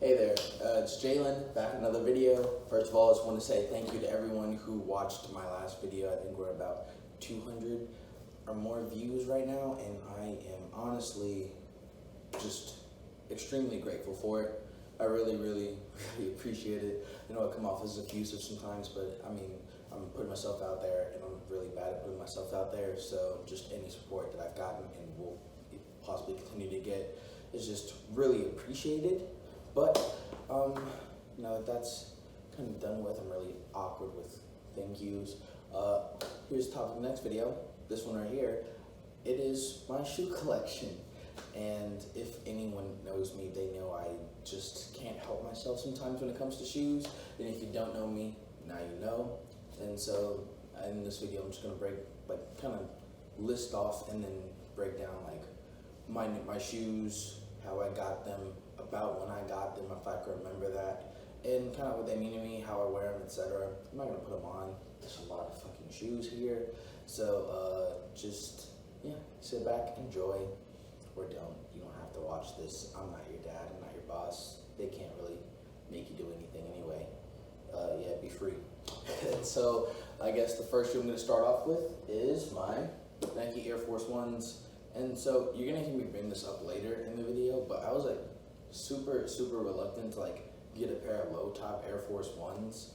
Hey there, it's Jalen, back in another video. First of all, I just want to say thank you to everyone who watched my last video. I think we're about 200 or more views right now, and I am honestly just extremely grateful for it. I really appreciate it. I know I come off as effusive sometimes, but I mean, I'm putting myself out there, and I'm really bad at putting myself out there, so just any support that I've gotten and will possibly continue to get is just really appreciated. But now that that's kind of done with, I'm really awkward with thank yous. Here's the topic of the next video. This one right here. It is my shoe collection. And if anyone knows me, they know I just can't help myself sometimes when it comes to shoes. And if you don't know me, now you know. And so in this video, I'm just gonna kind of list off and then break down my shoes, how I got them, about when I got them, if I can remember that, and kind of what they mean to me, how I wear them, etc. I'm not gonna put them on. There's a lot of fucking shoes here, so just sit back, enjoy, or don't. You don't have to watch this. I'm not your dad. I'm not your boss. They can't really make you do anything anyway. Be free. So I guess the first shoe I'm gonna start off with is my Nike Air Force Ones. And so you're gonna hear me bring this up later in the video, but I was like super reluctant to get a pair of low top Air Force Ones.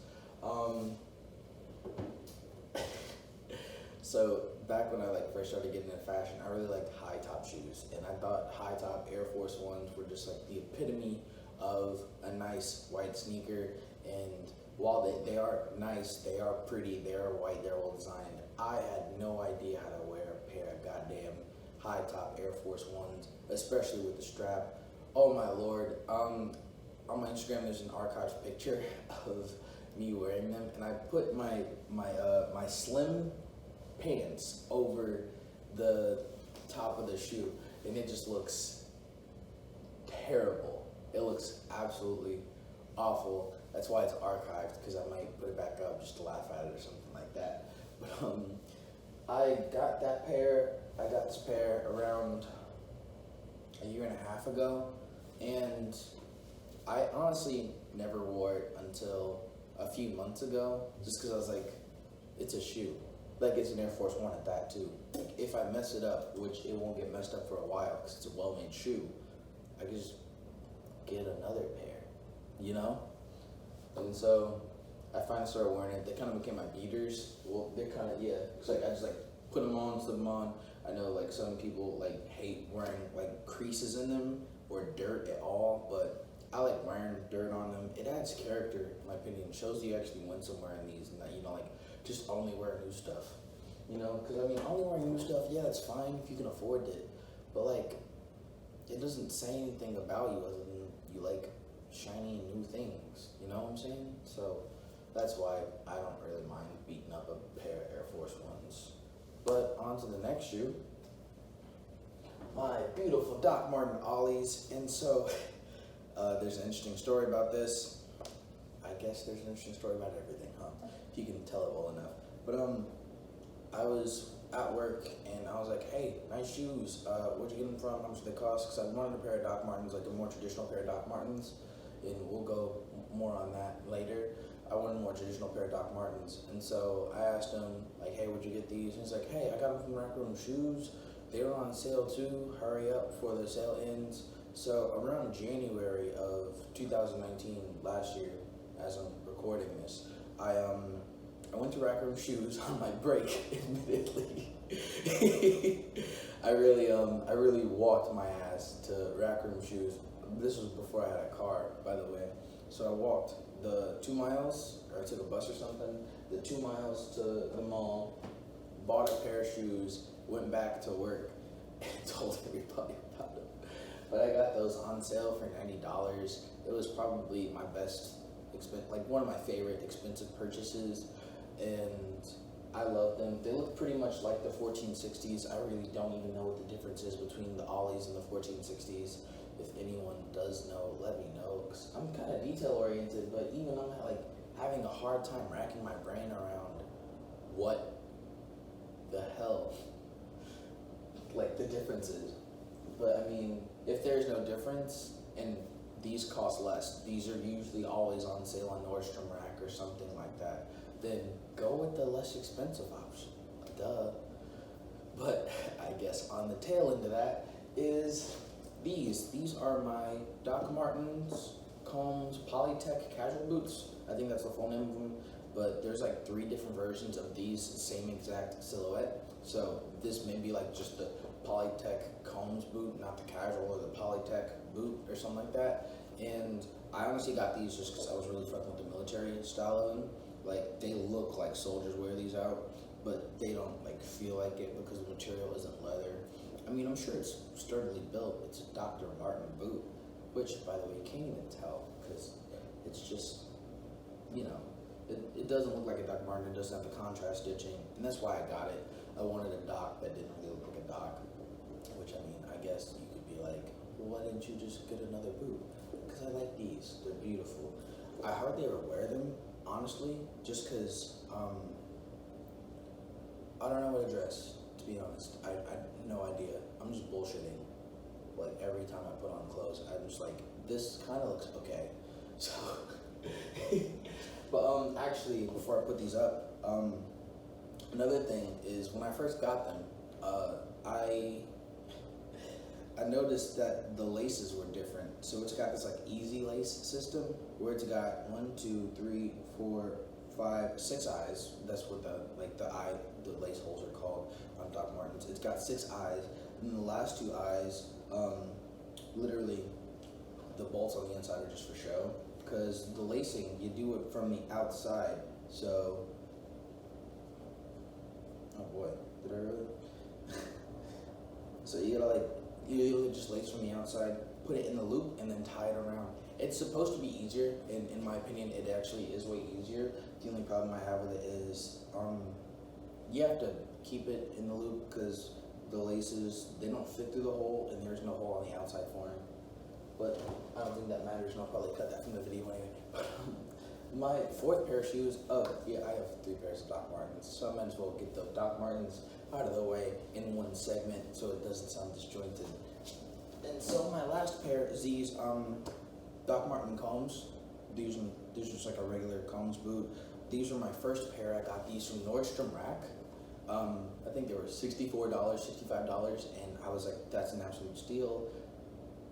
So back when I first started getting into fashion, I really liked high top shoes, and I thought high top Air Force Ones were just the epitome of a nice white sneaker. And while they are nice, they are pretty, they are white, they're well designed, I had no idea how to wear a pair of goddamn high top Air Force Ones, especially with the strap. Oh my lord. On my Instagram there's an archived picture of me wearing them, and I put my slim pants over the top of the shoe, and it just looks terrible. It looks absolutely awful. That's why it's archived, because I might put it back up just to laugh at it or something like that. But I got this pair around a year and a half ago, and I honestly never wore it until a few months ago, just because I was like, it's a shoe. It's an Air Force One at that too. If I mess it up, which it won't get messed up for a while because it's a well-made shoe, I can just get another pair, you know? And so I finally started wearing it. They kind of became my beaters. Well, they're kind of, it's I just put them on, slip them on. I know some people hate wearing creases in them or dirt at all, but I like wearing dirt on them. It adds character, in my opinion. It shows you actually went somewhere in these, and that just only wear new stuff. Because only wearing new stuff, that's fine if you can afford it, but it doesn't say anything about you other than you like shiny new things. You know what I'm saying? So that's why I don't really mind beating up a pair of Air Force Ones. But on to the next shoe, my beautiful Doc Martens Awleys. And so there's an interesting story about this. I guess there's an interesting story about everything, huh? If you can tell it well enough. But I was at work and I was like, hey, nice shoes. Where'd you get them from? How much do they cost? Because I wanted a pair of Doc Martens, a more traditional pair of Doc Martens, and we'll go more on that later. I wanted a more traditional pair of Doc Martens, and so I asked him, hey, where'd you get these? And he's like, hey, I got them from Rack Room Shoes. They were on sale too. Hurry up before the sale ends. So around January of 2019, last year, as I'm recording this, I went to Rack Room Shoes on my break, admittedly. I really walked my ass to Rack Room Shoes. This was before I had a car, by the way. So I walked the 2 miles, or I took a bus or something, the 2 miles to the mall, bought a pair of shoes, went back to work, and told everybody about them. But I got those on sale for $90. It was probably my best, one of my favorite expensive purchases, and I love them. They look pretty much like the 1460s. I really don't even know what the difference is between the Ollies and the 1460s. If anyone does know, let me know, because I'm kind of detail oriented, but even I'm having a hard time racking my brain around what the hell the difference is. But if there's no difference, and these cost less. These are usually always on sale on Nordstrom Rack or something like that. Then go with the less expensive option. Duh. But I guess on the tail end of that is these. These are my Doc Martens Combs Poly Tech casual boots. I think that's the full name of them. But there's like 3 different versions of these same exact silhouette. So this may be like just the Polytech Combs boot, not the casual, or the Polytech boot or something like that. And I honestly got these just because I was really fucking with the military style of them. Like, they look like soldiers wear these out, but they don't like feel like it because the material isn't leather. I mean, I'm sure it's sturdily built. It's a Dr. Martin boot, which, by the way, you can't even tell because it's just, you know, it doesn't look like a Doc Martin. It doesn't have the contrast stitching, and that's why I got it. I wanted a Doc that didn't really look like a Doc, which, I mean, I guess you could be like, well, why didn't you just get another boot? Because I like these. They're beautiful. I hardly ever wear them, honestly, just because I don't know what to dress, to be honest. I have no idea. I'm just bullshitting. Like, every time I put on clothes, I'm just like, this kind of looks okay. So, but actually, before I put these up, another thing is when I first got them, I noticed that the laces were different. So it's got this like easy lace system where it's got 1, 2, 3, 4, 5, 6 eyes. That's what the lace holes are called on Doc Martens. It's got 6 eyes, and the last 2 eyes, literally, the bolts on the inside are just for show. Because the lacing, you do it from the outside. So, oh boy, did I really? So you gotta you just lace from the outside, put it in the loop, and then tie it around. It's supposed to be easier, and in my opinion, it actually is way easier. The only problem I have with it is, you have to keep it in the loop because the laces, they don't fit through the hole, and there's no hole on the outside for them. But I don't think that matters, and I'll probably cut that from the video anyway. My 4th pair of shoes, I have 3 pairs of Doc Martens, so I might as well get the Doc Martens out of the way in one segment so it doesn't sound disjointed. And so my last pair is these Doc Marten Combs. These are just like a regular Combs boot. These were my first pair. I got these from Nordstrom Rack. I think they were $64, $65, and I was like, that's an absolute steal.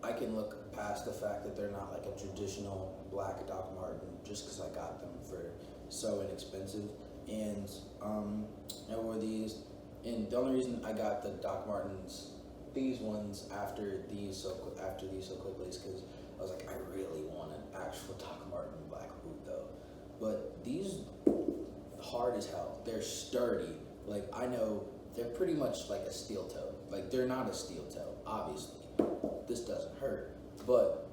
I can look past the fact that they're not like a traditional black Doc Marten just because I got them for so inexpensive. And I wore these, and the only reason I got the Doc Martens, these ones after these so quickly is because I was like, I really want an actual Doc Marten black boot though. But these, hard as hell. They're sturdy. Like, I know they're pretty much like a steel toe. Like, they're not a steel toe, obviously. This doesn't hurt, but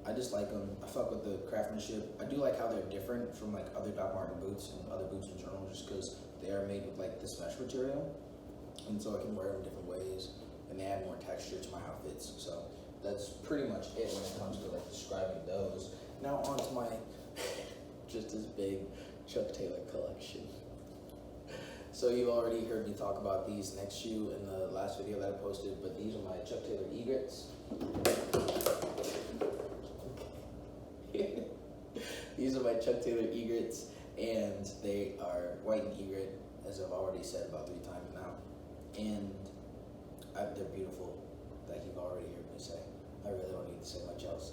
I just like them. I fuck with the craftsmanship. I do like how they're different from like other Doc Marten boots and other boots in general, just because they are made with like this mesh material, and so I can wear them different ways, and they add more texture to my outfits. So that's pretty much it when it comes to like describing those. Now on to my just as big Chuck Taylor collection. So you already heard me talk about these next shoe in the last video that I posted, but these are my Chuck Taylor egrets. These are my Chuck Taylor egrets, and they are white and egret, as I've already said about 3 times now. And they're beautiful, like you've already heard me say. I really don't need to say much else.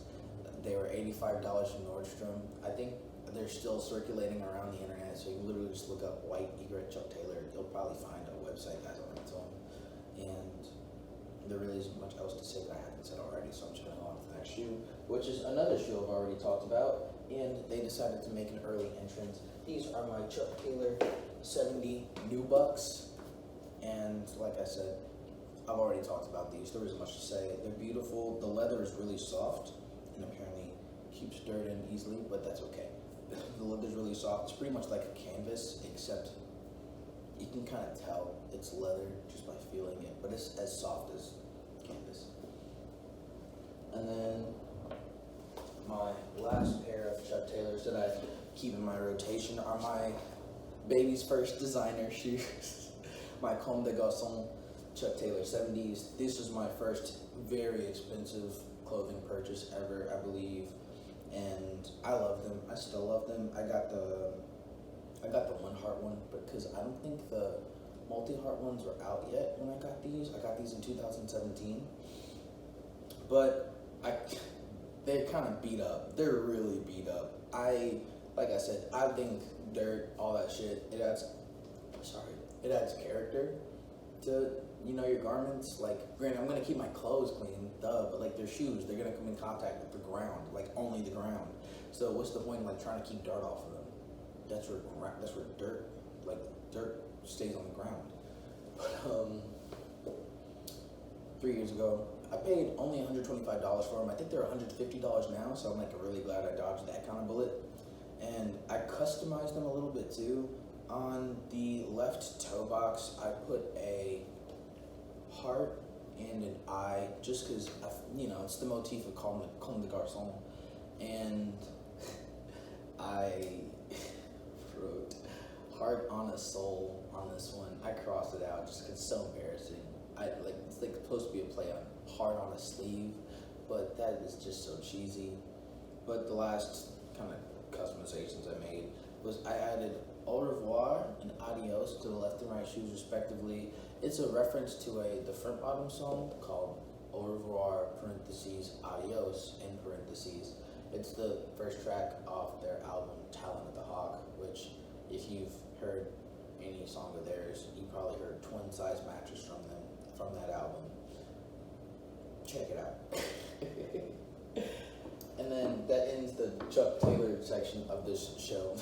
They were $85 from Nordstrom. I think they're still circulating around the internet, so you can literally just look up white egret Chuck Taylor. You'll probably find a website that has a link to them. And there really isn't much else to say that I haven't said already, so I'm just going to go on to the next shoe, which is another shoe I've already talked about, and they decided to make an early entrance. These are my Chuck Taylor 70 Nubucks, and like I said, I've already talked about these. There isn't much to say. They're beautiful. The leather is really soft, and apparently keeps dirt in easily, but that's okay. The leather's really soft. It's pretty much like a canvas, except you can kind of tell it's leather just by feeling it, but it's as soft as canvas. And then my last pair of Chuck Taylors that I keep in my rotation are my baby's first designer shoes, my Comme des Garçons. Chuck Taylor 70s. This was my first very expensive clothing purchase ever, I believe, and I love them. I still love them. I got the one heart one because I don't think the multi-heart ones were out yet when I got these. I got these in 2017, but they're kind of beat up. They're really beat up. Like I said, I think dirt, all that shit, it adds character to, your garments. Like, granted, I'm gonna keep my clothes clean, but like their shoes, they're gonna come in contact with the ground, like only the ground. So what's the point in like trying to keep dirt off of them? That's where dirt stays on the ground. But 3 years ago, I paid only $125 for them. I think they're $150 now, so I'm like really glad I dodged that kind of bullet. And I customized them a little bit too. On the left toe box, I put a heart and an eye, just because, it's the motif of Comme des Garçons. And I wrote heart on a soul on this one. I crossed it out just because it's so embarrassing. It's like supposed to be a play on heart on a sleeve, but that is just so cheesy. But the last kind of customizations I made was I added au revoir and adios to the left and right shoes respectively. It's a reference to the front bottom song called au revoir parentheses adios in parentheses. It's the first track off their album Talon of the Hawk, which if you've heard any song of theirs, you probably heard Twin Size Mattress from that album. Check it out. And then that ends the Chuck Taylor section of this show.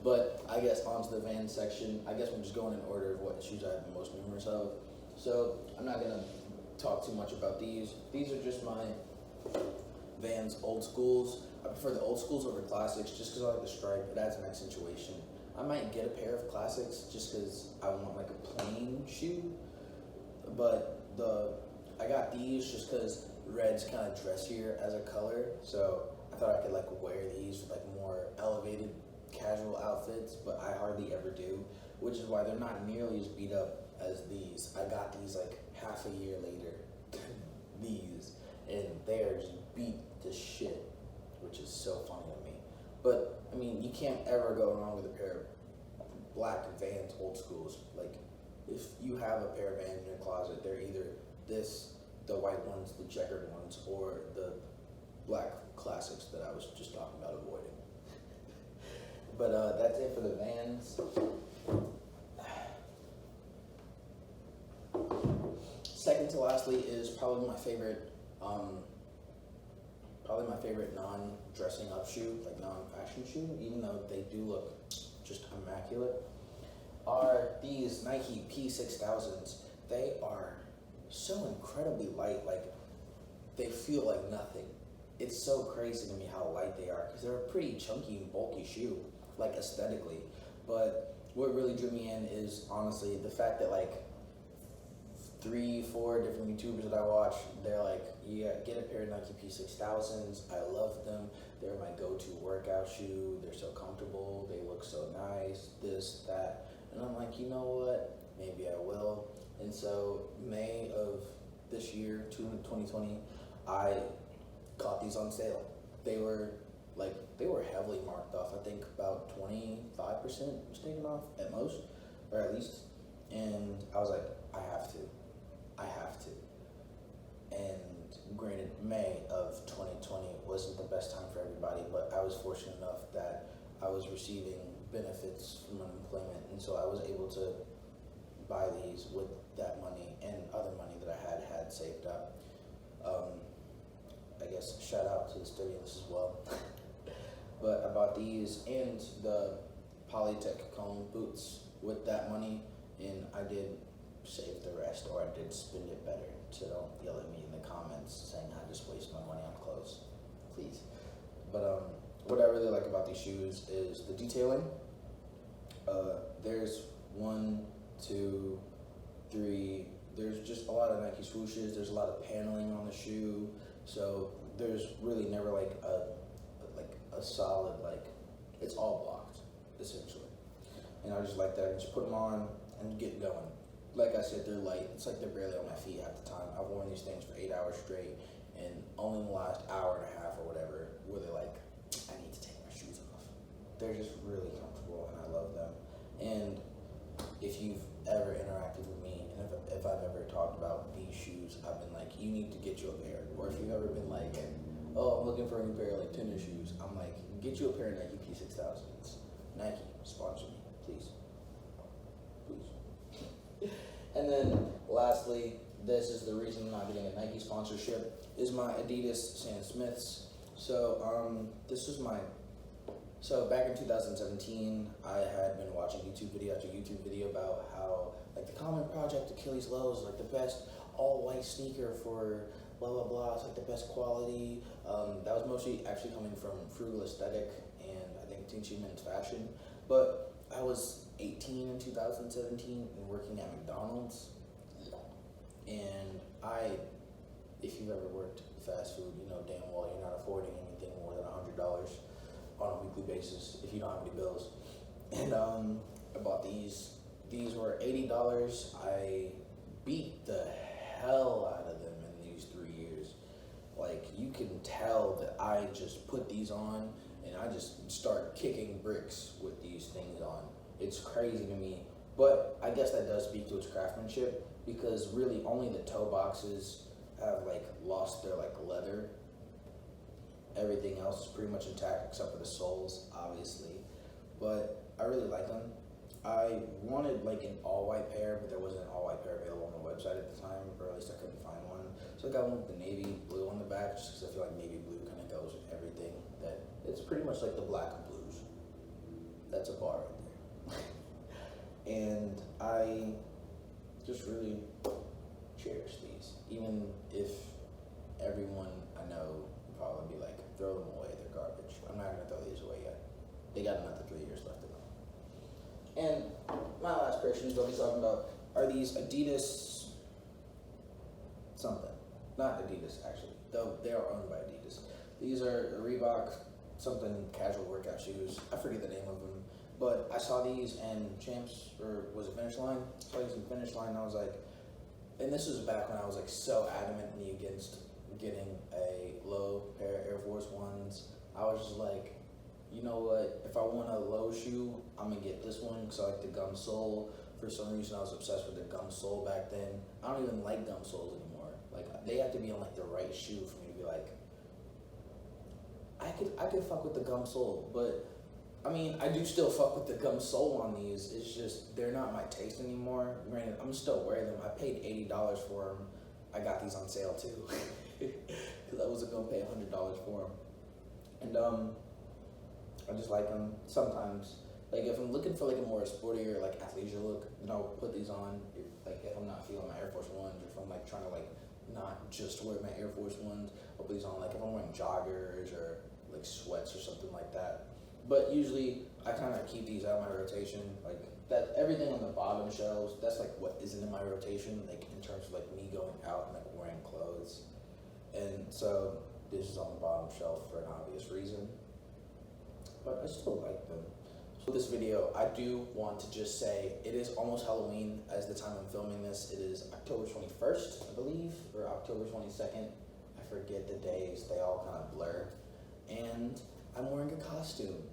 But I guess onto the Vans section. I guess we're just going in order of what shoes I have the most memories of. So I'm not gonna talk too much about these. These are just my Vans Old Skools. I prefer the Old Skools over Classics just because I like the stripe. It adds an accentuation. I might get a pair of Classics just because I want like a plain shoe. But I got these just because red's kind of dressier as a color. So I thought I could like wear these with like more elevated casual outfits, but I hardly ever do, which is why they're not nearly as beat up as these. I got these like half a year later, these, and they are just beat to shit, which is so funny to me. But I mean, you can't ever go wrong with a pair of black Vans Old Skools. Like, if you have a pair of Vans in your closet, they're either the white ones, the checkered ones, or the black Classics that I was just talking about avoiding. But that's it for the Vans. Second to lastly is probably my favorite non-dressing up shoe, like non-fashion shoe, even though they do look just immaculate, are these Nike P6000s. They are so incredibly light, like they feel like nothing. It's so crazy to me how light they are because they're a pretty chunky and bulky shoe, like aesthetically. But what really drew me in is honestly the fact that like 3-4 different YouTubers that I watch, they're like, yeah, get a pair of Nike P6000s. I love them. They're my go-to workout shoe. They're so comfortable. They look so nice. This, that. And I'm like, you know what? Maybe I will. And so May of this year, 2020, I caught these on sale. They were heavily marked off. I think about 25% was taken off at most, or at least. And I was like, I have to. And granted, May of 2020 wasn't the best time for everybody, but I was fortunate enough that I was receiving benefits from unemployment, and so I was able to buy these with that money and other money that I had saved up. I guess shout out to the studios as well. But I bought these and the Poly Tech cone boots with that money, and I did save the rest, or I did spend it better. So don't yell at me in the comments saying I just waste my money on clothes, please. But what I really like about these shoes is the detailing. There's 1, 2, 3. There's just a lot of Nike swooshes. There's a lot of paneling on the shoe. So there's really never like a solid, like, it's all blocked essentially. And I just like that. I just put them on and get going. like I said, they're light. It's like they're barely on my feet half the time. I've worn these things for 8 hours straight, and only in the last hour and a half or whatever were they like, I need to take my shoes off. They're just really comfortable, and I love them. And if you've ever interacted with me, and if I've ever talked about these shoes, I've been like, you need to get you a pair. Or if you've ever been like, oh, I'm looking for a new pair of like tennis shoes, I'm like, get you a pair of Nike P6000s. Nike, sponsor me, please. And then lastly, this is the reason I'm not getting a Nike sponsorship, is my Adidas Stan Smiths. So back in 2017, I had been watching YouTube video after YouTube video about how like the Common Project Achilles Low is like the best all white sneaker for blah blah blah. It's like the best quality. That was mostly actually coming from Frugal Aesthetic and I think Teaching Men's Fashion. But I was 18 in 2017 and working at McDonald's. And if you've ever worked fast food, you know damn well you're not affording anything more than $100 on a weekly basis if you don't have any bills. And I bought these. These were $80. I beat the hell out of them in these 3 years. Like, you can tell that I just put these on and I just start kicking bricks with these things on. It's crazy to me. But I guess that does speak to its craftsmanship, because really only the toe boxes have like lost their like leather. Everything else is pretty much intact except for the soles, obviously. But I really like them. I wanted like an all-white pair, but there wasn't an all-white pair available on the website at the time, or at least I couldn't find one. So I got one with the navy blue on the back, just because I feel like navy blue kind of goes with everything. That it's pretty much like the black and blues. That's a bar right there. And I just really cherish these, even if everyone I know would probably be like, throw them away, they're garbage. I'm not gonna throw these away yet. They got another 3 years left of them. And my last pair of shoes I'll be talking about are these Adidas something. Not Adidas, actually, though they are owned by Adidas. These are Reebok something casual workout shoes. I forget the name of them, but I saw these in Champs, or was it Finish Line? I saw these in Finish Line, and I was like, and this was back when I was like so adamantly against getting a low pair of Air Force Ones. I was just like, you know what, if I want a low shoe, I'm gonna get this one because I like the gum sole. For some reason, I was obsessed with the gum sole back then. I don't even like gum soles anymore. Like, they have to be on like the right shoe for me to be like, I could fuck with the gum sole, but I mean, I do still fuck with the gum sole on these. It's just, they're not my taste anymore. Granted, I'm still wearing them. I paid $80 for them. I got these on sale too, because I wasn't gonna pay $100 for them. And I just like them. Sometimes, like if I'm looking for like a more sportier, like athleisure look, then I'll put these on. Like if I'm not feeling my Air Force Ones, or if I'm like trying to like not just wear my Air Force Ones, I'll put these on. Like if I'm wearing joggers or like sweats or something like that. But usually I kind of keep these out of my rotation. Like that, everything on the bottom shelves, that's like what isn't in my rotation, like in terms of like me going out and like wearing clothes. And so this is on the bottom shelf for an obvious reason. But I still like them. So this video, I do want to just say it is almost Halloween as the time I'm filming this. It is October 21st, I believe, or October 22nd. I forget the days, they all kind of blur. And I'm wearing a costume.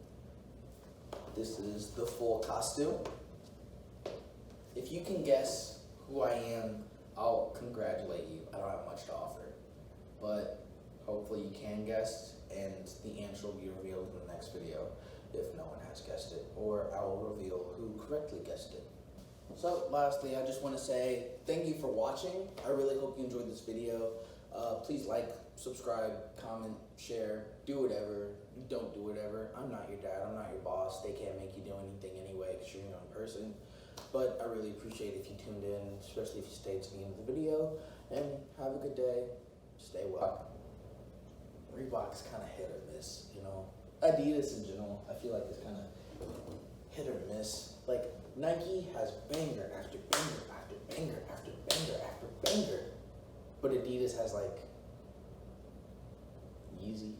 This is the full costume. If you can guess who I am, I'll congratulate you. I don't have much to offer, but hopefully you can guess, and the answer will be revealed in the next video if no one has guessed it, or I will reveal who correctly guessed it. So lastly, I just want to say thank you for watching. I really hope you enjoyed this video. Please like, subscribe, comment, share, do whatever. Don't do whatever. I'm not your dad, I'm not your boss. They can't make you do anything anyway because you're your own person. But I really appreciate if you tuned in, especially if you stayed to the end of the video. And have a good day. Stay well. Reebok's kind of hit or miss, you know. Adidas in general, I feel like it's kind of hit or miss. Like, Nike has banger after banger after banger after banger after banger. But Adidas has like Yeezy.